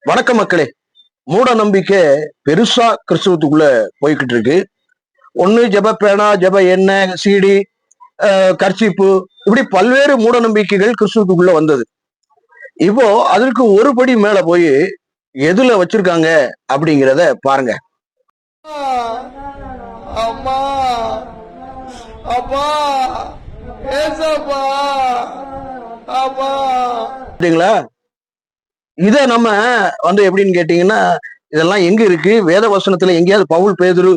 வணக்க மக்களே. மூட நம்பிக்கை பெருசா கிறிஸ்துவத்துக்குள்ள போய்கிட்டு இருக்கு. ஒண்ணு ஜெப பேனா, ஜெப எண்ணெய், சீடி, கர்ச்சிப்பு, இப்படி பல்வேறு மூட நம்பிக்கைகள் கிறிஸ்துவத்துக்குள்ள வந்தது. இப்போ அதற்கு ஒரு படி மேல போய் எதுல வச்சிருக்காங்க அப்படிங்கிறத பாருங்க. அம்மா அப்பா ஏசப்பா அப்பா. இத நம்ம எப்படின்னு கேட்டீங்கன்னா, இதெல்லாம் எங்க இருக்கு? வேத வசனத்துல எங்கேயாவது பவுல் பேதுரு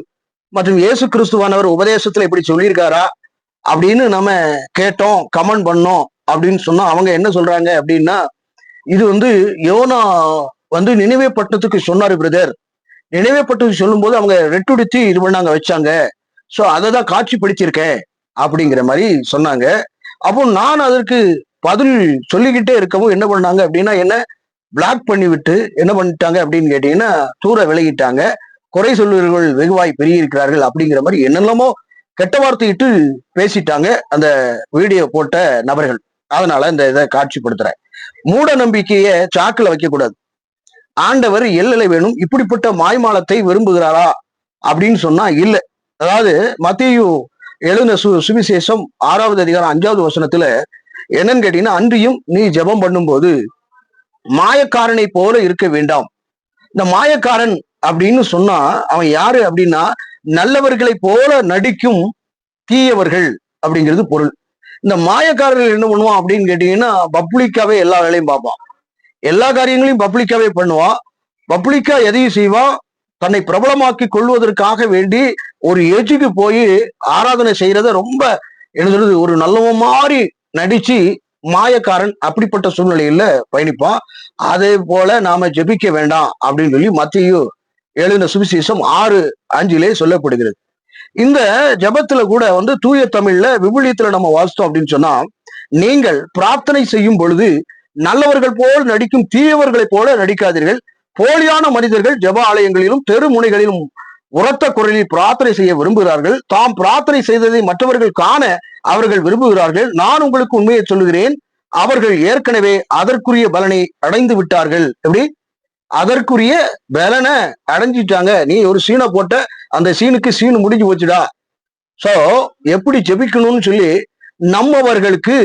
மற்றும் இயேசு கிறிஸ்துவானவர் உபதேசத்துல இப்படி சொல்லியிருக்காரா அப்படின்னு நம்ம கேட்டோம், கமெண்ட் பண்ணோம் அப்படின்னு சொன்னா அவங்க என்ன சொல்றாங்க அப்படின்னா, இது யோனா நினைவே பட்டணத்துக்கு சொன்னாரு பிரதர். நினைவே பட்டணத்துக்கு சொல்லும் போது அவங்க ரெட்டுடுத்தி இது பண்ணாங்க வச்சாங்க. சோ அததான் காட்சிப்படுத்தியிருக்கேன் அப்படிங்கிற மாதிரி சொன்னாங்க. அப்போ நான் அதற்கு பதில் சொல்லிக்கிட்டே இருக்கவும் என்ன பண்ணாங்க அப்படின்னா, என்ன பிளாக் பண்ணி விட்டு என்ன பண்ணிட்டாங்க அப்படின்னு கேட்டீங்கன்னா, தூர விலகிட்டாங்க. குறை சொல்லுவர்கள் வெகுவாய் பெருகியிருக்கிறார்கள் அப்படிங்கிற மாதிரி என்னெல்லாமோ கெட்ட வார்த்தையிட்டு பேசிட்டாங்க அந்த வீடியோ போட்ட நபர்கள். அதனால இந்த இதை காட்சிப்படுத்துறேன். மூட நம்பிக்கைய சாக்குல வைக்க கூடாது. ஆண்டவர் எல்லை வேணும். இப்படிப்பட்ட மாய்மாலத்தை விரும்புகிறாரா அப்படின்னு சொன்னா இல்ல. அதாவது மத்தேயு எழுதின சுவிசேஷம் 6வது அதிகாரம் 5வது வசனத்துல என்னன்னு கேட்டீங்கன்னா, அன்றியும் நீ ஜெபம் பண்ணும்போது மாயக்காரனை போல இருக்க வேண்டாம். இந்த மாயக்காரன் அப்படின்னு சொன்னா அவன் யாரு அப்படின்னா, நல்லவர்களை போல நடிக்கும் தீயவர்கள் அப்படிங்கிறது பொருள். இந்த மாயக்காரர்கள் என்ன பண்ணுவான் அப்படின்னு கேட்டீங்கன்னா, பப்ளிக்காவே எல்லா வேலையும் பார்ப்பான், எல்லா காரியங்களையும் பப்ளிக்காவே பண்ணுவான். பப்ளிக்கா எதையும் செய்வான். தன்னை பிரபலமாக்கி கொள்வதற்காக வேண்டி ஒரு எஜுக்கு போய் ஆராதனை செய்யறத ரொம்ப என்ன சொல்றது, ஒரு நல்லவ மாதிரி நடிச்சு மாயக்காரன் அப்படிப்பட்ட சூழ்நிலையில பயணிப்பான். அதே போல நாம ஜெபிக்க வேண்டாம் அப்படின்னு சொல்லி மத்தேயு எழுதின சுவிசேஷம் 6:5 சொல்லப்படுகிறது. இந்த ஜெபத்துல கூட தூய தமிழ்ல விவிலியத்துல நம்ம வாசித்தோம் அப்படின்னு சொன்னா, நீங்கள் பிரார்த்தனை செய்யும் பொழுது நல்லவர்கள் போல் நடிக்கும் தீயவர்களை போல நடிக்காதீர்கள். போலியான மனிதர்கள் ஜெப ஆலயங்களிலும் தெரு முனைகளிலும் உரத்த குரலில் பிரார்த்தனை செய்ய விரும்புகிறார்கள். தாம் பிரார்த்தனை செய்ததை மற்றவர்கள் காண அவர்கள் விரும்புகிறார்கள். நான் உங்களுக்கு உண்மையை சொல்லுகிறேன், அவர்கள் ஏற்கனவே அதற்குரிய பலனை அடைந்து விட்டார்கள். எப்படி? அதற்குரிய பலனை அடைஞ்சிட்டாங்க. நீ ஒரு சீனை போட்ட, அந்த சீனுக்கு சீனு முடிஞ்சு போச்சுடா. சோ எப்படி ஜெபிக்கணும்னு சொல்லி நம்மவர்களுக்கு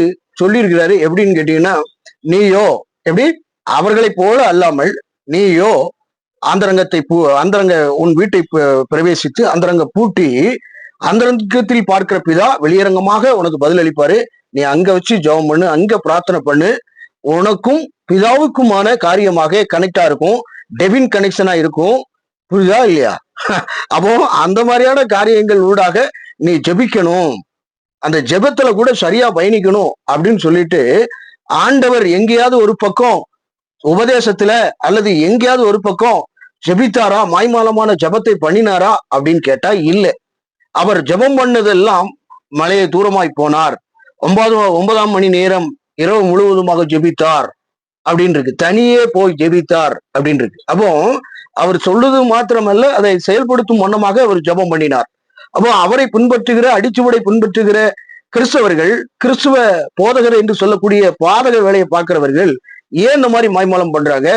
சொல்லியிருக்கிறாரு. எப்படின்னு கேட்டீங்கன்னா, நீயோ எப்படி அவர்களை போல அல்லாமல் நீயோ அந்தரங்க உன் வீட்டை பிரவேசித்து அந்தரங்க பூட்டி அந்தரங்கத்தில் பார்க்கிற பிதா வெளியரங்கமாக உனக்கு பதில் அளிப்பாரு. நீ அங்க வச்சு ஜெபம் பண்ணு, அங்க பிரார்த்தனை பண்ணு. உனக்கும் பிதாவுக்குமான காரியமாக கனெக்டா இருக்கும், டெவின் கனெக்ஷனா இருக்கும். புரியுதா இல்லையா? அப்போ அந்த மாதிரியான காரியங்கள் ஊடாக நீ ஜெபிக்கணும், அந்த ஜெபத்துல கூட சரியா பயணிக்கணும் அப்படின்னு சொல்லிட்டு, ஆண்டவர் எங்கேயாவது ஒரு பக்கம் உபதேசத்துல அல்லது எங்கேயாவது ஒரு பக்கம் ஜெபித்தாரா, மாய்மாலமான ஜெபத்தை பண்ணினாரா அப்படின்னு கேட்டா இல்ல. அவர் ஜெபம் பண்ணதெல்லாம் மலையை தூரமாய் போனார், 9ஆம் மணி நேரம் இரவு முழுவதுமாக ஜெபித்தார் அப்படின்னு இருக்கு. தனியே போய் ஜெபித்தார் அப்படின்னு இருக்கு. அப்போ அவர் சொல்றது மாத்திரமல்ல, அதை செயல்படுத்தும் வண்ணமாக அவர் ஜெபம் பண்ணினார். அப்போ அவரை பின்பற்றுகிற, அடிச்சுவடை பின்பற்றுகிற கிறிஸ்தவர்கள், கிறிஸ்துவ போதகர் என்று சொல்லக்கூடிய பாதக வேலையை பார்க்கிறவர்கள் ஏன் இந்த மாதிரி மாய்மாலம் பண்றாங்க?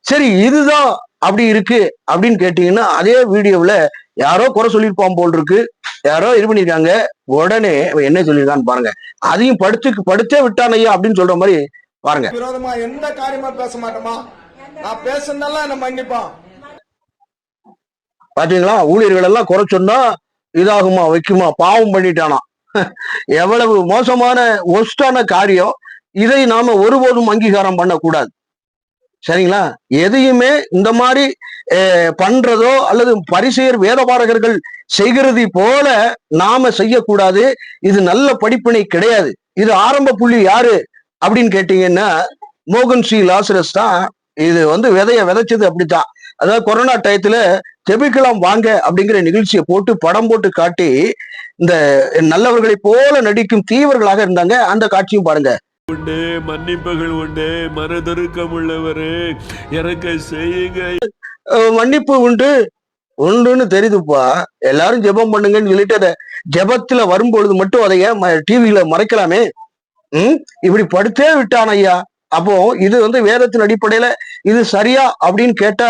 சரி, இதுதான் அப்படி இருக்கு அப்படின்னு கேட்டீங்கன்னா, அதே வீடியோவில் யாரோ குறை சொல்லியிருப்பான் போல் இருக்கு, யாரோ இது பண்ணிருக்காங்க. உடனே என்ன சொல்லியிருக்கான்னு பாருங்க. அதையும் படுத்தே விட்டான் ஐயா அப்படின்னு சொல்ற மாதிரி பாருங்க. விரோதமா எந்த காரியமா பேச மாட்டோமா? நான் பேசுனதெல்லாம் என்ன மன்னிப்பான். பாத்தீங்களா? ஊழியர்கள் எல்லாம் குறை சொன்னா இதாகுமா, வைக்குமா, பாவம் பண்ணிட்டானா. எவ்வளவு மோசமான ஒஸ்டான காரியம். இதை நாம ஒருபோதும் அங்கீகாரம் பண்ணக்கூடாது. சரிங்களா? எதையுமே இந்த மாதிரி பண்றதோ அல்லது பரிசேயர் வேதபாரகர்கள் செய்கிறது போல நாம செய்யக்கூடாது. இது நல்ல படிப்பினை கிடையாது. இது ஆரம்ப புள்ளி யாரு அப்படின்னு கேட்டீங்கன்னா, மோகன் சி லாசரஸ் தான். இது விதைய விதைச்சது அப்படித்தான். அதாவது கொரோனா டயத்துல ஜெபிக்கலாம் வாங்க அப்படிங்கிற நிகழ்ச்சியை போட்டு படம் போட்டு காட்டி இந்த நல்லவர்களை போல நடிக்கும் தீவர்களாக இருந்தாங்க. அந்த காட்சியும் பாருங்க. உண்டு, மன்னிப்புகள் உண்டு, மனதுருக்கம் உள்ளவரு, எனக்கு செய்யுங்க. மன்னிப்பு உண்டுன்னு தெரியுதுப்பா. எல்லாரும் ஜெபம் பண்ணுங்கன்னு சொல்லிட்டு அதை ஜெபத்துல வரும்பொழுது மட்டும் அதைய டிவியில மறைக்கலாமே. இப்படி படுத்தே விட்டான் ஐயா. அப்போ இது வந்து வேதத்தின் அடிப்படையில இது சரியா அப்படின்னு கேட்டா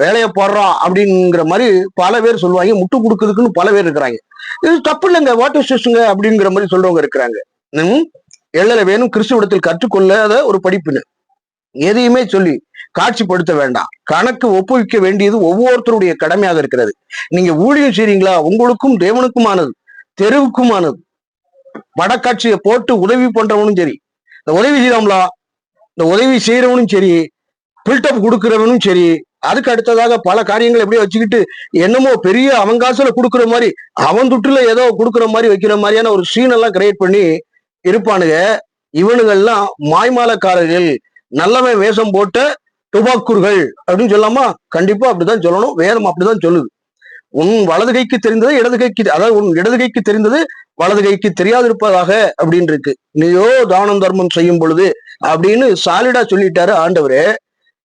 வேலையை போடுறான் அப்படிங்கிற மாதிரி பல பேர் சொல்லுவாங்க. முட்டு கொடுக்குறதுக்குன்னு பல பேர் இருக்கிறாங்க. இது தப்பு இல்லைங்க, வாட்டர் சிஸ்டங்க அப்படிங்கிற மாதிரி சொல்றவங்க இருக்கிறாங்க. எள்ளல வேணும் கிறிஸ்துவிடத்தில் கற்றுக்கொள்ளாத ஒரு படிப்புன்னு எதையுமே சொல்லி காட்சிப்படுத்த வேண்டாம். கணக்கு ஒப்புவிக்க வேண்டியது ஒவ்வொருத்தருடைய கடமையாக இருக்கிறது. நீங்க ஊழியம் செய்றீங்களா, உங்களுக்கும் தேவனுக்குமானது, தெருவுக்குமானது. படக்காட்சியை போட்டு உதவி பண்றவனும் சரி, இந்த உதவி செய்யலாம்லா, இந்த உதவி செய்யறவனும் சரி, பில்டப் கொடுக்கிறவனும் சரி, அதுக்கு அடுத்ததாக பல காரியங்களை எப்படியோ வச்சுக்கிட்டு என்னமோ பெரிய அவன் காசுல கொடுக்குற மாதிரி, அவன் துட்டுல ஏதோ கொடுக்குற மாதிரி வைக்கிற மாதிரியான ஒரு சீன் எல்லாம் கிரியேட் பண்ணி இருப்பானுங்க. இவனுங்கெல்லாம் மாய்மாலக்காரர்கள், நல்லவன் வேஷம் போட்ட துபாக்கூர்கள் அப்படின்னு சொல்லாமா? கண்டிப்பா அப்படிதான் சொல்லணும். வேதம் அப்படிதான் சொல்லுது. உன் வலது கைக்கு தெரிந்தது இடது கைக்கு, அதாவது உன் இடது கைக்கு தெரிந்தது வலது கைக்கு தெரியாதிருப்பதாக அப்படின்னு இருக்கு. நீயோ தானம் தர்மம் செய்யும் பொழுது அப்படின்னு சாலிடா சொல்லிட்டாரு ஆண்டவரு.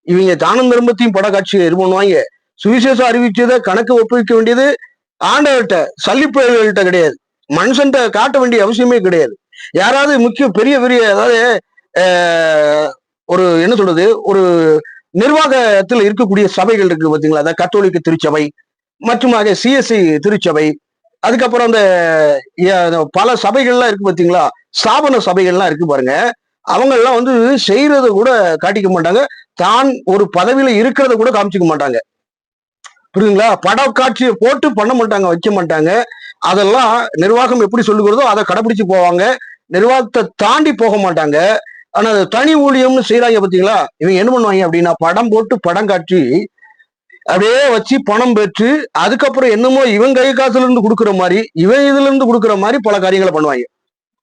இவங்க தானம் தர்மத்தையும் படக்காட்சியை இது பண்ணுவாங்க. சுவிசேஷம் அறிவிச்சதை கணக்கு ஒப்புவிக்க வேண்டியது ஆண்டவர்கிட்ட, சல்லிப்பயல்கள்கிட்ட கிடையாது. மனுஷன்ட்ட காட்ட வேண்டிய அவசியமே கிடையாது. யாராவது முக்கிய பெரிய பெரிய, அதாவது ஒரு என்ன சொல்றது, ஒரு நிர்வாகத்தில் இருக்கக்கூடிய சபைகள் இருக்கு பாத்தீங்களா, அதாவது கத்தோலிக்க திருச்சபை மற்றும் சிஎஸ்சி திருச்சபை, அதுக்கப்புறம் அந்த பல சபைகள்லாம் இருக்கு பாத்தீங்களா, ஸ்தாபன சபைகள்லாம் இருக்கு பாருங்க. அவங்க எல்லாம் வந்து செய்யறத கூட காட்டிக்க மாட்டாங்க, தான் ஒரு பதவியில இருக்கிறத கூட காமிச்சிக்க மாட்டாங்க. புரியுதுங்களா? படக்காட்சியை போட்டு பண்ண மாட்டாங்க, வைக்க மாட்டாங்க. அதெல்லாம் நிர்வாகம் எப்படி சொல்லுகிறதோ அதை கடைபிடிச்சு போவாங்க. நிர்வாகத்தை தாண்டி போக மாட்டாங்க. ஆனா தனி ஊழியம்னு செய்யறாங்க பாத்தீங்களா, இவங்க என்ன பண்ணுவாங்க அப்படின்னா, படம் போட்டு படம் காட்சி அப்படியே வச்சு பணம் பெற்று அதுக்கப்புறம் என்னமோ இவன் கை காசுல இருந்து கொடுக்குற மாதிரி, இவன் இதுல இருந்து கொடுக்குற மாதிரி பல காரியங்களை பண்ணுவாங்க.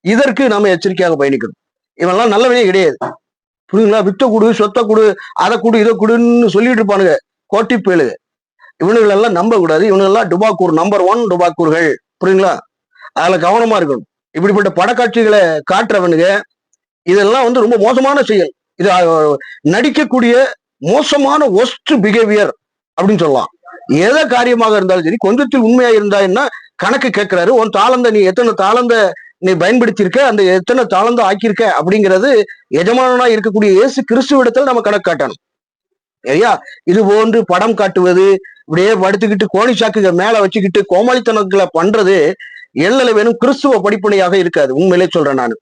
இதற்கு நாம எச்சரிக்கையாக பயணிக்கணும். இவெல்லாம் நல்லவனே கிடையாது. புரியுங்களா? வித்த குடு, சொத்த குடு, அதை குடு, இதை குடுன்னு சொல்லிட்டு இருப்பானுங்க கோட்டி பேளுங்க. இவனுங்களெல்லாம் நம்ப கூடாது. இவனுங்கெல்லாம் டுபாக்கூர், நம்பர் 1 டுபாக்கூர்கள். புரியுங்களா? அதுல கவனமா இருக்கணும். இப்படிப்பட்ட படக்காட்சிகளை காட்டுறவனுங்க இதெல்லாம் வந்து ரொம்ப மோசமான செயல். இது நடிக்கக்கூடிய மோசமான ஒஸ்ட் பிஹேவியர் அப்படின்னு சொல்லலாம். எதை காரியமாக இருந்தாலும் சரி, கொஞ்சத்தில் உண்மையா இருந்தா என்ன கணக்கு கேட்கிறாரு. உன் தாளந்த நீ எத்தனை தாளந்த நீ பயன்படுத்தியிருக்க, அந்த எத்தனை தாளந்த ஆக்கியிருக்க அப்படிங்கிறது எஜமானனா இருக்கக்கூடிய இயேசு கிறிஸ்துவிடத்தில் நம்ம கணக்கு காட்டணும். சரியா? இது போன்று படம் காட்டுவது, இப்படியே படுத்துக்கிட்டு கோணி சாக்குக மேல வச்சுக்கிட்டு கோமாளித்தனங்களை பண்றது எள்ளல வேணும் கிறிஸ்துவ படிப்பனையாக இருக்காது. உண்மையிலே சொல்றேன் நான்.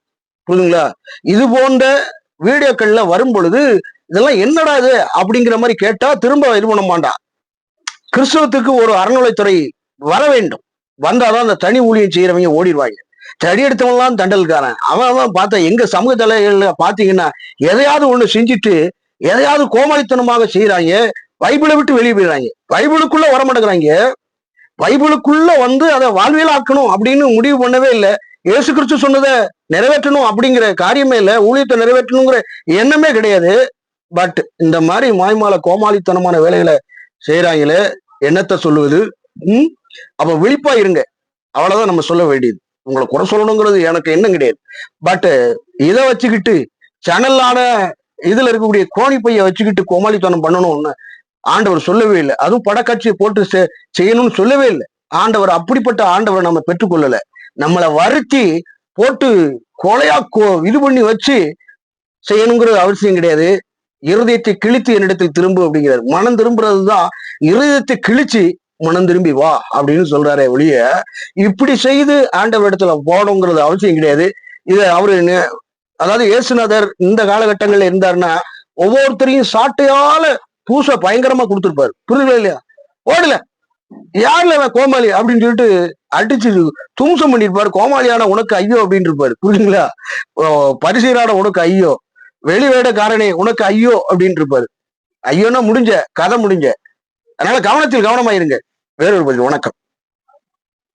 புரியுதுங்களா? இது போன்ற வீடியோக்கள்ல வரும் பொழுது இதெல்லாம் என்னடா இது அப்படிங்கிற மாதிரி கேட்டா திரும்ப இது பண்ண மாட்டான். கிறிஸ்தவத்துக்கு ஒரு அறநிலைத்துறை வர வேண்டும். வந்தாதான் அந்த தனி ஊழியம் செய்யறவங்க ஓடிடுவாங்க. தடி எடுத்தவன்லாம் தண்டல்காரன். அவன் பார்த்தா எங்க சமூக தலைகள்ல பாத்தீங்கன்னா எதையாவது ஒண்ணு செஞ்சுட்டு எதையாவது கோமாளித்தனமாக செய்யறாங்க. பைபிளை விட்டு வெளியே போயிடுறாங்க. பைபிளுக்குள்ள வர மாட்டேங்கிறாங்க. பைபிளுக்குள்ள வந்து அதை வாழ்வியல் ஆக்கணும் அப்படின்னு முடிவு பண்ணவே இல்லை. இயேசு கிறிஸ்து சொன்னதை நிறைவேற்றணும் அப்படிங்கிற காரியமே இல்லை. ஊழியத்தை நிறைவேற்றணுங்கிற எண்ணமே கிடையாது. பட் இந்த மாதிரி மாய்மால கோமாளித்தனமான வேலைகளை செய்யறாங்களே, என்னத்தை சொல்லுவது? அப்ப விழிப்பா இருங்க. அவ்வளவுதான் நம்ம சொல்ல வேண்டியது. உங்களை குறை சொல்லணுங்கிறது எனக்கு எண்ணம் கிடையாது. பட் இதை வச்சுக்கிட்டு சேனல்லான இதுல இருக்கக்கூடிய கோணி பைய வச்சுக்கிட்டு கோமாளித்தனம் பண்ணணும்னு ஆண்டவர் சொல்லவே இல்லை. அதுவும் படக்காட்சியை போட்டு செய்யணும்னு சொல்லவே இல்லை. ஆண்டவர் அப்படிப்பட்ட ஆண்டவரை நம்ம பெற்றுக்கொள்ளல. நம்மளை வருத்தி போட்டு கொலையா இது பண்ணி வச்சு செய்யணுங்கிறது அவசியம் கிடையாது. இருதயத்தை கிழித்து என்னிடத்தில் திரும்பு அப்படிங்கிறாரு. மனம் திரும்புறதுதான் இருதயத்தை கிழிச்சு மனம் திரும்பி வா அப்படின்னு சொல்றாரு ஒழிய இப்படி செய்து ஆண்டவர் இடத்துல போகணுங்கிறது அவசியம் கிடையாது. இதை அவரு, அதாவது இயேசுநாதர் இந்த காலகட்டங்கள்ல இருந்தாருன்னா ஒவ்வொருத்தரையும் சாட்டையால பூச பயங்கரமா கொடுத்துருப்பாரு. புரியுதா இல்லையா? ஓடல யாருல கோமாளி அப்படின்னு சொல்லிட்டு அடிச்சு தும்சம் பண்ணிருப்பாரு. கோமாளியான உனக்கு ஐயோ அப்படின்னு இருப்பாரு. புரியுதுங்களா? பரிசீரான உனக்கு ஐயோ, வெளிவேடக்காரனே உனக்கு ஐயோ அப்படின்னு இருப்பாரு. ஐயோன்னா முடிஞ்ச கதை முடிஞ்ச. அதனால கவனத்தில் கவனமாயிருங்க. வேறொரு பதில். வணக்கம்.